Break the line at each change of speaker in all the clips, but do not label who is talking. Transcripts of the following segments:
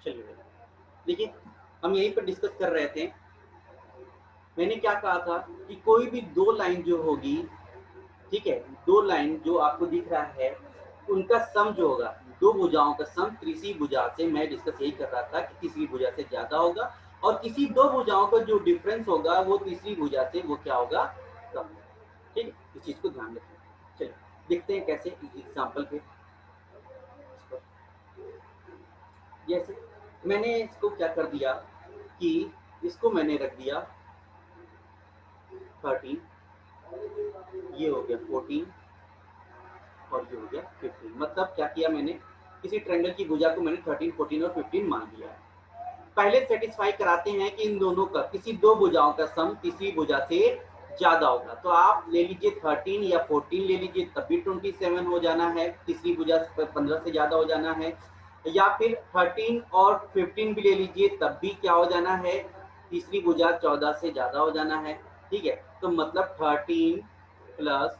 चलिए देखिए, हम यहीं पर डिस्कस कर रहे थे। मैंने क्या कहा था कि कोई भी दो लाइन जो होगी, ठीक है, दो लाइन जो आपको दिख रहा है, उनका सम जो होगा, दो भुजाओं का सम तीसरी भुजा से, मैं डिस्कस यही कर रहा था कि तीसरी भुजा से ज्यादा होगा, और किसी दो भुजाओं का जो डिफरेंस होगा वो तीसरी भुजा से वो क्या होगा, कम होगा। ठीक है, इस चीज को ध्यान रखिए। चलिए देखते हैं कैसे एग्जाम्पल पे। जैसे मैंने इसको क्या कर दिया कि इसको मैंने रख दिया 13, ये हो गया 14 और ये हो गया 15। मतलब क्या किया मैंने, किसी ट्रायंगल की भुजा को मैंने 13, 14 और 15 मान लिया है। पहले सेटिस्फाई कराते हैं कि इन दोनों का, किसी दो भुजाओं का सम तीसरी भुजा से ज्यादा होगा। तो आप ले लीजिए 13 या 14 ले लीजिए, तब भी 27 हो जाना है, तीसरी भुजा 15 से ज्यादा हो जाना है। या फिर 13 और 15 भी ले लीजिए, तब भी क्या हो जाना है, तीसरी भुजा 14 से ज्यादा हो जाना है। ठीक है, तो मतलब 13 plus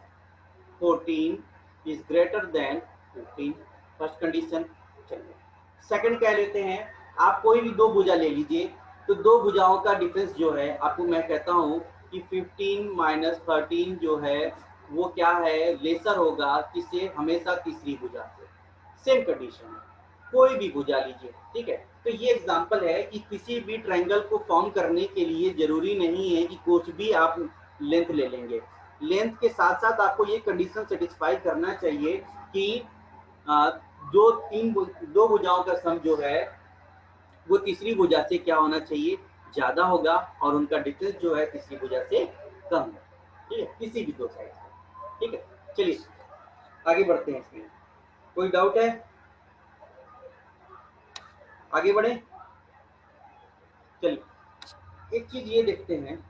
14 is greater than 15, first condition. चलिए सेकंड कह लेते हैं, आप कोई भी दो भुजा ले लीजिए, तो दो भुजाओं का डिफरेंस जो है, आपको मैं कहता हूं कि 15 माइनस 13 जो है वो क्या है, लेसर होगा किससे, हमेशा तीसरी भुजा से। सेम कंडीशन है, कोई भी भुजा लीजिए। ठीक है, तो ये एग्जांपल है कि किसी भी ट्रायंगल को फॉर्म करने के लिए जरूरी नहीं है कि कुछ भी आप लेंथ ले लेंगे। लेंथ के साथ साथ आपको ये कंडीशन सेटिस्फाई करना चाहिए कि जो दो भुजाओं का सम जो है वो तीसरी भुजा से क्या होना चाहिए, ज्यादा होगा, और उनका डिफरेंस जो है तीसरी भुजा से कम है। ठीक है, किसी भी दो साइड से। ठीक है, चलिए आगे बढ़ते हैं। इसमें कोई डाउट है, आगे बढ़े। चलिए एक चीज ये देखते हैं,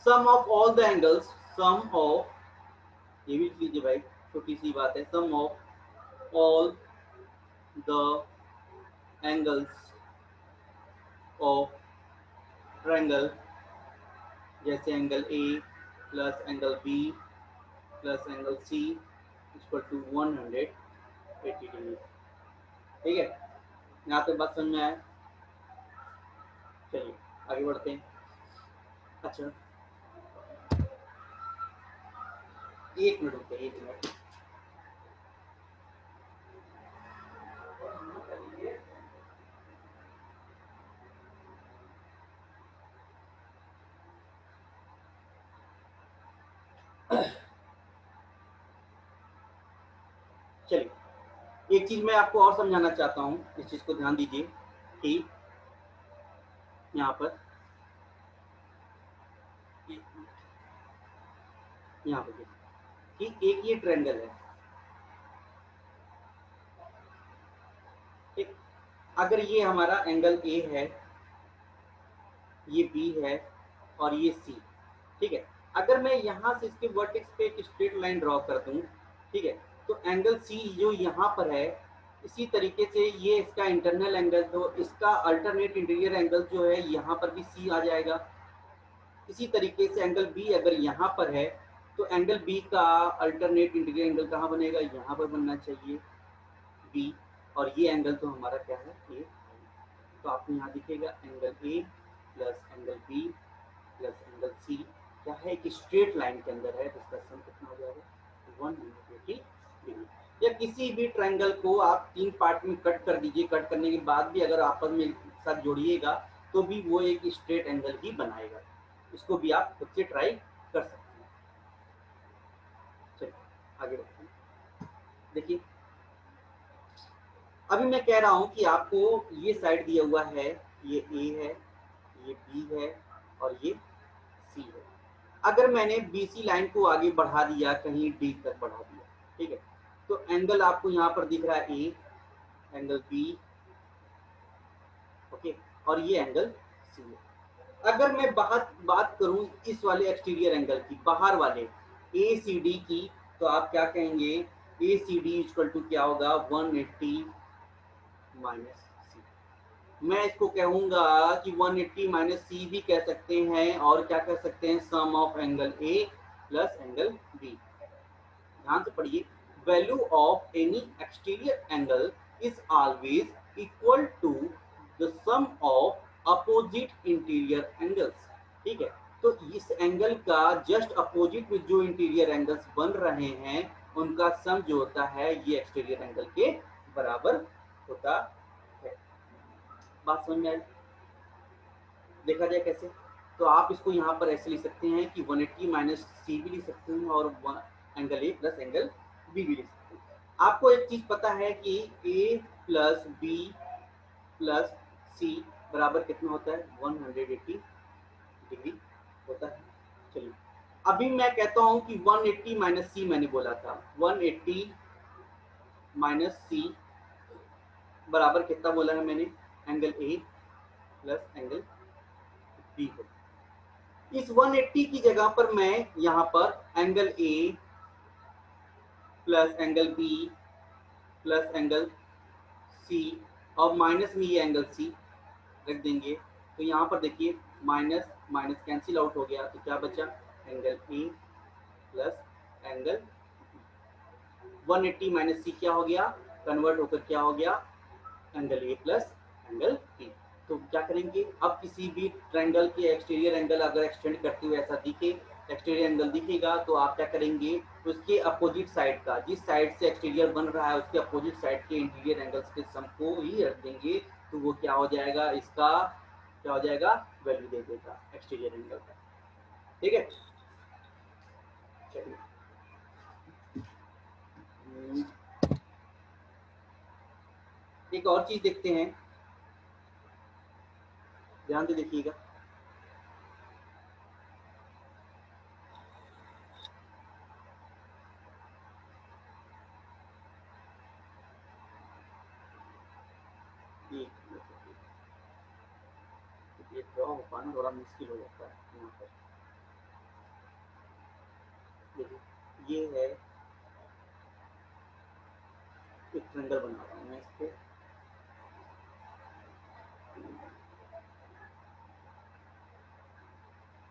sum of all the angles, sum of, ये भी लीजिए भाई, छोटी सी बात है, sum of all the angles of triangle, जैसे angle A plus angle B plus angle C equal to 180 degree. ठीक है, यहाँ तक बात समझ में आया। चलिए आगे बढ़ते हैं। अच्छा एक मिनट रुकिए, एक मिनट। चलिए एक चीज मैं आपको और समझाना चाहता हूँ, इस चीज को ध्यान दीजिए कि यहाँ पर, यहाँ पर कि एक ये ट्रायंगल है, ठीक, अगर ये हमारा एंगल ए है, ये बी है और ये सी। ठीक है, अगर मैं यहाँ से इसके वर्टेक्स पे एक स्ट्रेट लाइन ड्रॉ कर दूं, ठीक है, तो एंगल सी जो यहाँ पर है, इसी तरीके से ये इसका इंटरनल एंगल, तो इसका अल्टरनेट इंटीरियर एंगल जो है यहाँ पर भी सी आ जाएगा। इसी तरीके से एंगल बी अगर यहाँ पर है, तो एंगल बी का अल्टरनेट इंटीरियर एंगल कहाँ बनेगा, यहाँ पर बनना चाहिए बी, और ये एंगल तो हमारा क्या है, ए। तो आपको यहाँ दिखेगा angle A plus angle B plus angle C क्या है, एक स्ट्रेट लाइन के अंदर है, जिसका सम कितना हो जाएगा, 180 डिग्री। या किसी भी ट्रायंगल को आप तीन पार्ट में कट कर दीजिए, कट करने के बाद भी अगर आपस में साथ जोड़िएगा तो भी वो एक स्ट्रेट एंगल ही बनाएगा। इसको भी आप खुद से ट्राई कर सकते हैं। चलिए आगे बढ़ते हैं। देखिए अभी मैं कह रहा हूं कि आपको ये साइड दिया हुआ है, ये ए है, ये बी है और ये सी है। अगर मैंने बीसी लाइन को आगे बढ़ा दिया, कहीं डी तक बढ़ा दिया, ठीक है, तो एंगल आपको यहाँ पर दिख रहा है ए, एंगल बी, ओके, और ये एंगल सी है। अगर मैं बात करूं इस वाले एक्सटीरियर एंगल की, बाहर वाले ए सी डी की, तो आप क्या कहेंगे, ए सी डी इक्वल टू क्या होगा, 180 माइनस सी। मैं इसको कहूंगा कि 180 माइनस सी भी कह सकते हैं, और क्या कह सकते हैं, sum of angle A plus angle B. ध्यान से पढ़िए, value of any exterior angle is always equal to the sum of opposite interior angles. ठीक है, तो इस एंगल का जस्ट अपोजिट में जो इंटीरियर एंगल्स बन रहे हैं उनका सम जो होता है ये एक्सटीरियर एंगल के बराबर होता है। बात समझ में आई? देखा जाए कैसे, तो आप इसको यहाँ पर ऐसे लिख सकते हैं कि 180 माइनस सी भी लिख सकते हैं और angle A plus angle B भी लिख सकते हैं। आपको एक चीज पता है कि ए प्लस बी प्लस सी बराबर कितना होता है, 180 डिग्री होता है। चलिए अभी मैं कहता हूं कि 180 माइनस सी मैंने बोला था, 180 माइनस सी बराबर कितना बोला है मैंने, angle A plus angle B को। इस 180 की जगह पर मैं यहाँ पर angle A plus angle B plus angle C और माइनस में ये एंगल सी रख देंगे। तो यहाँ पर देखिए माइनस माइनस कैंसिल आउट हो गया, तो क्या बचा, angle A plus angle 180 minus C क्या हो गया, कन्वर्ट होकर क्या हो गया, angle A plus angle B. तो क्या करेंगे, अब किसी भी ट्रायंगल के एक्सटीरियर एंगल अगर एक्सटेंड करते हुए ऐसा दिखे, एक्सटीरियर एंगल दिखेगा, तो आप क्या करेंगे, उसके अपोजिट साइड का, जिस साइड से एक्सटीरियर बन रहा है उसके अपोजिट साइड के इंटीरियर एंगल्स के सम को ही रख देंगे। तो वो क्या हो जाएगा, इसका क्या हो जाएगा, वैल्यू दे देगा एक्सटीरियर एंगल का। ठीक है, चलिए एक और चीज देखते हैं, ध्यान से देखिएगा। ये ड्रॉ हो पाना थोड़ा मुश्किल हो जाता है यहाँ पर। देखिए ये है एक ट्रायंगल बना रहा हूँ मैं इस पे,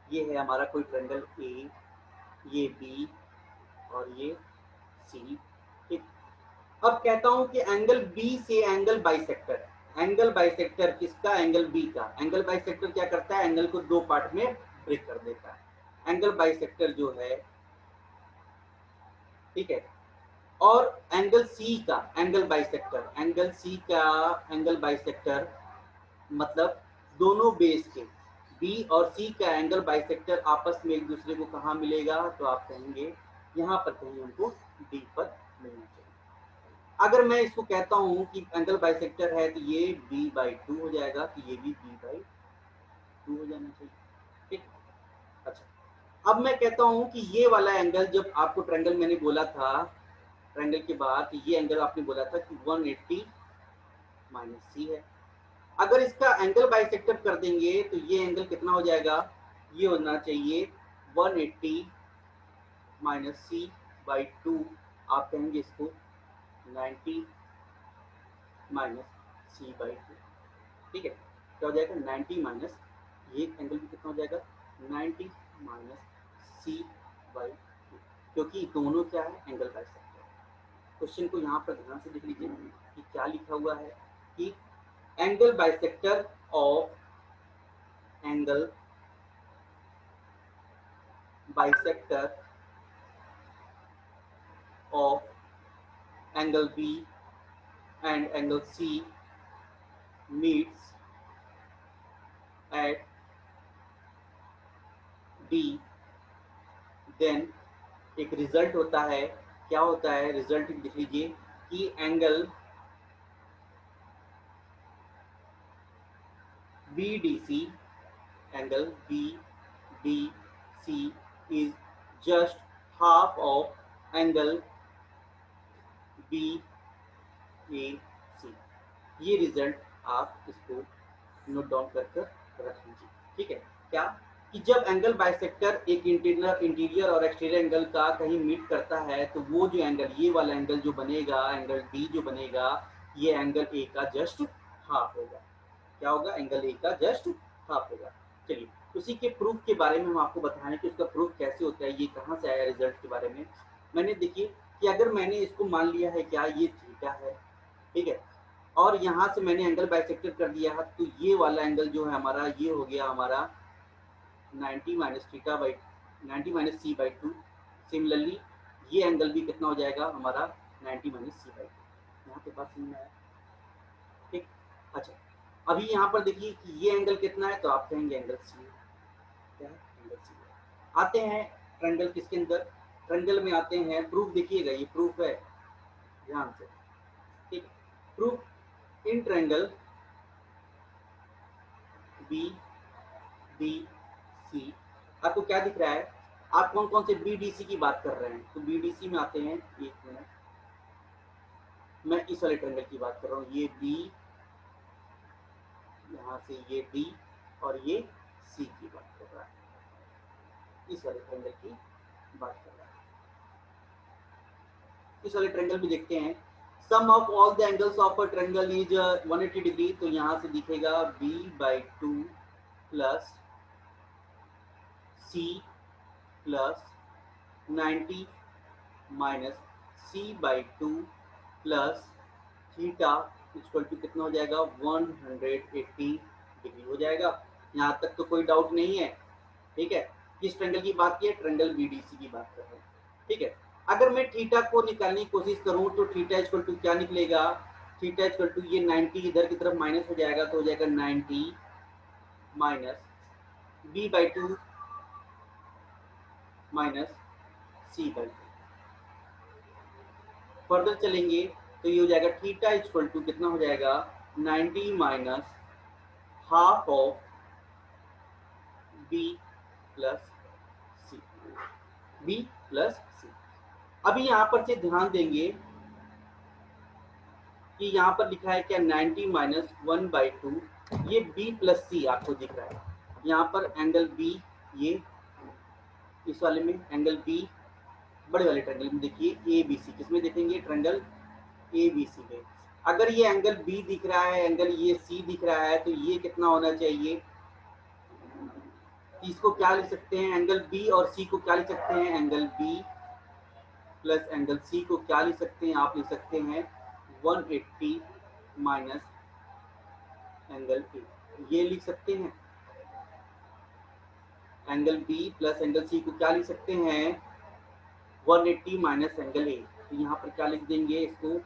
ये है हमारा कोई ट्रायंगल ए, ये बी और ये सी। ठीक, अब कहता हूं कि एंगल बी से एंगल बाइसेक्टर, एंगल बाइसेक्टर किसका, एंगल बी का। एंगल बाइसेक्टर क्या करता है, एंगल को दो पार्ट में ब्रेक कर देता है। एंगल बाइसेक्टर जो है, ठीक है, और एंगल सी का एंगल बाइसेक्टर, एंगल सी का एंगल बाइसेक्टर मतलब दोनों बेस के बी और सी का एंगल बाइसेक्टर आपस में एक दूसरे को कहाँ मिलेगा, तो आप कहेंगे यहाँ पर कहीं हमको डी पर मिलना चाहिए। अगर मैं इसको कहता हूँ कि एंगल बाइसेक्टर है तो ये b/2 हो जाएगा, तो ये भी b/2 हो जाना चाहिए। ठीक, अच्छा अब मैं कहता हूँ कि ये वाला एंगल, जब आपको ट्रायंगल मैंने बोला था, ट्रायंगल के बाद ये एंगल आपने बोला था कि 180 माइनस सी है। अगर इसका एंगल बाइसेक्टर कर देंगे तो ये एंगल कितना हो जाएगा, ये होना चाहिए 180 माइनस c/2। आप कहेंगे इसको 90 माइनस c/2। ठीक है, क्या हो जाएगा 90 माइनस, ये एंगल भी कितना हो जाएगा 90 माइनस c/2, क्योंकि दोनों क्या है, एंगल बाइसेक्टर। क्वेश्चन को यहाँ पर ध्यान से देख लीजिए कि क्या लिखा हुआ है, कि angle bisector of angle bisector of angle B and angle C meets at D, then एक रिजल्ट होता है। क्या होता है रिजल्ट, लिख लीजिए कि angle BDC, angle BDC is just half of angle BAC। ये रिजल्ट आप इसको नोट डाउन कर रख लीजिए। ठीक है, क्या कि जब एंगल बाइसेक्टर एक इंटीरियर और एक्सटीरियर एंगल का कहीं मीट करता है, तो वो जो एंगल, ये वाला एंगल जो बनेगा, एंगल डी जो बनेगा, ये एंगल ए का जस्ट हाफ होगा। क्या होगा, एंगल ए का जस्ट हाफ होगा। चलिए उसी के प्रूफ के बारे में हम आपको बताएं कि उसका प्रूफ कैसे होता है, ये कहाँ से आया रिजल्ट के बारे में। मैंने देखिए कि अगर मैंने इसको मान लिया है क्या, ये थीटा है, ठीक है, और यहाँ से मैंने एंगल बाइसेक्टर कर दिया है, तो ये वाला एंगल जो है हमारा ये हो गया हमारा 90 minus theta by 90 minus C by 2। Similarly ये एंगल भी कितना हो जाएगा हमारा 90 माइनस सी बाई 2। यहाँ पे बात समझ में आया? ठीक। अच्छा, अभी यहाँ पर देखिए कि ये एंगल कितना है, तो आप कहेंगे एंगल सी। क्या है? Angle C. आते हैं ट्रायंगल किसके अंदर, ट्रायंगल में आते हैं प्रूफ। देखिएगा ये प्रूफ है, ध्यान से। ठीक, proof in triangle B D C. आपको क्या दिख रहा है, आप कौन कौन से BDC की बात कर रहे हैं, तो BDC में आते हैं, एक मिनट, मैं इस वाले ट्रायंगल की बात कर रहा हूँ, ये B, यहाँ से ये D और ये C की बात कर रहा है, इस वाले ट्रायंगल की बात कर रहा है। इस वाले ट्रायंगल में देखते हैं sum of all the angles of a triangle is 180 degree, तो यहाँ से दिखेगा B/2 plus C plus 90 minus C/2 plus theta equal to कितना हो जाएगा 180 डिग्री हो जाएगा। यहाँ तक तो कोई डाउट नहीं है, ठीक है। किस ट्रायंगल की बात की है, ट्रायंगल BDC की बात कर रहे हैं, ठीक है। अगर मैं थीटा को निकालने की कोशिश करूं तो थीटा इक्वल टू क्या निकलेगा, थीटा इक्वल टू ये 90 इधर की तरफ माइनस हो जाएगा, तो हो जाएगा 90 minus B/2 minus C/2। Further चलेंगे तो ये हो जाएगा थीटा इक्वल टू कितना हो जाएगा 90 minus half of B plus C, B plus C। अभी यहाँ पर से ध्यान देंगे कि यहाँ पर लिखा है क्या 90 माइनस 1/2, ये B प्लस C आपको दिख रहा है। यहाँ पर एंगल B, ये इस वाले में एंगल B बड़े वाले ट्रायंगल में देखिए ABC, किसमें देखेंगे, ट्रायंगल ABC में। अगर ये एंगल B दिख रहा है, एंगल ये C दिख रहा है, तो ये कितना होना चाहिए, इसको क्या लिख सकते हैं, एंगल B और C को क्या लिख सकते हैं, angle B plus angle C को क्या लिख सकते हैं, आप लिख सकते हैं 180 माइनस एंगल A, ये लिख सकते हैं। Angle B plus angle C को क्या लिख सकते हैं 180 माइनस एंगल A, तो यहाँ पर क्या लिख देंगे इसको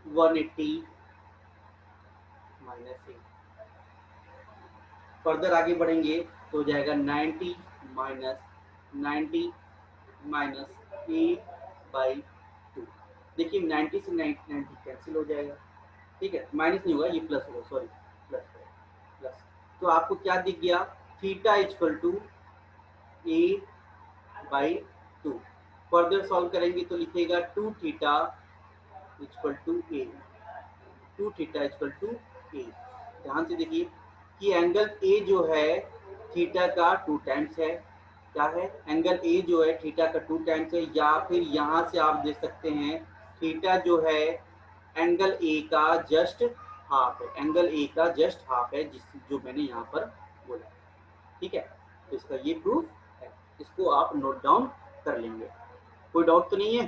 180 माइनस A। फर्दर आगे बढ़ेंगे तो हो जाएगा 90 माइनस A/2। देखिए 90 से 90 कैंसिल हो जाएगा, ठीक है, माइनस नहीं होगा, ये प्लस होगा, सॉरी प्लस। तो आपको क्या दिख गया, theta equal to A/2। Further solve करेंगे तो लिखेगा 2 theta equal to A, 2 theta equal to A। ध्यान से देखिए कि एंगल A जो है थीटा का 2 टाइम्स है, क्या है, एंगल A जो है थीटा का 2 टाइम्स है, या फिर यहाँ से आप देख सकते हैं थीटा जो है एंगल A का जस्ट हाफ है, एंगल A का जस्ट हाफ है, जो मैंने यहाँ पर बोला, ठीक है। तो इसका ये प्रूफ है, इसको आप नोट डाउन कर लेंगे। कोई डाउट तो नहीं है?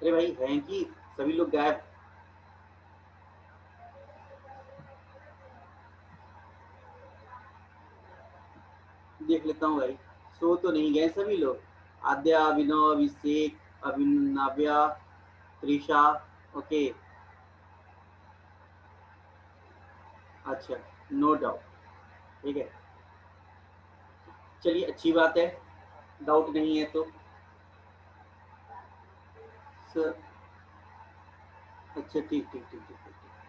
अरे भाई हैं कि सभी लोग गायब? देख लेता हूँ भाई, सो तो नहीं गए सभी लोग, आद्या, अभिनव, अभिषेक, अभिनव्या, त्रिशा, ओके, अच्छा, नो डाउट, ठीक है, चलिए अच्छी बात है, डाउट नहीं है तो सर, अच्छा ठीक,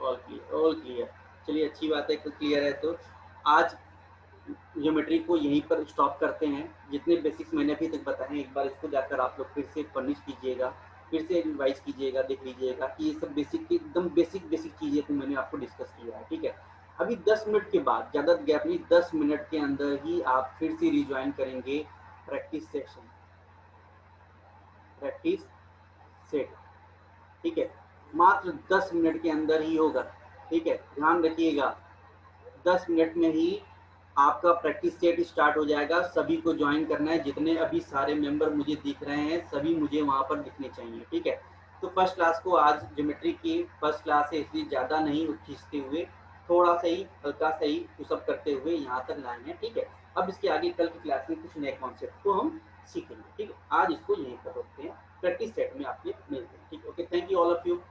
ऑल क्लियर, चलिए अच्छी बात है, क्लियर है। तो आज ज्योमेट्री को यहीं पर स्टॉप करते हैं। जितने बेसिक्स मैंने अभी तक बताए एक बार इसको जाकर आप लोग फिर से फर्निश कीजिएगा, फिर से रिवाइज कीजिएगा, देख लीजिएगा कि ये सब बेसिक एकदम बेसिक चीज़ें तो मैंने आपको डिस्कस किया है, ठीक है। अभी 10 मिनट के बाद, ज़्यादा गैप नहीं, 10 मिनट के अंदर ही आप फिर से रिज्वाइन करेंगे प्रैक्टिस सेशन, प्रैक्टिस सेट, ठीक है। मात्र 10 मिनट के अंदर ही होगा, ठीक है, ध्यान रखिएगा। 10 मिनट में ही आपका प्रैक्टिस सेट स्टार्ट हो जाएगा। सभी को ज्वाइन करना है, जितने अभी सारे मेंबर मुझे दिख रहे हैं सभी मुझे वहां पर दिखने चाहिए, ठीक है। तो फर्स्ट क्लास को आज ज्योमेट्री की फर्स्ट क्लास है, इसलिए ज़्यादा नहीं खींचते हुए थोड़ा सा ही हल्का सा ही पुशअप करते हुए यहाँ तक लाए हैं, ठीक है। अब इसके आगे कल की क्लास में कुछ नए कॉन्सेप्ट को हम सीखेंगे, ठीक है। आज इसको यहीं पर रोकते हैं, प्रैक्टिस सेट में आपके मिलते हैं, ठीक है। Okay, thank you all of you.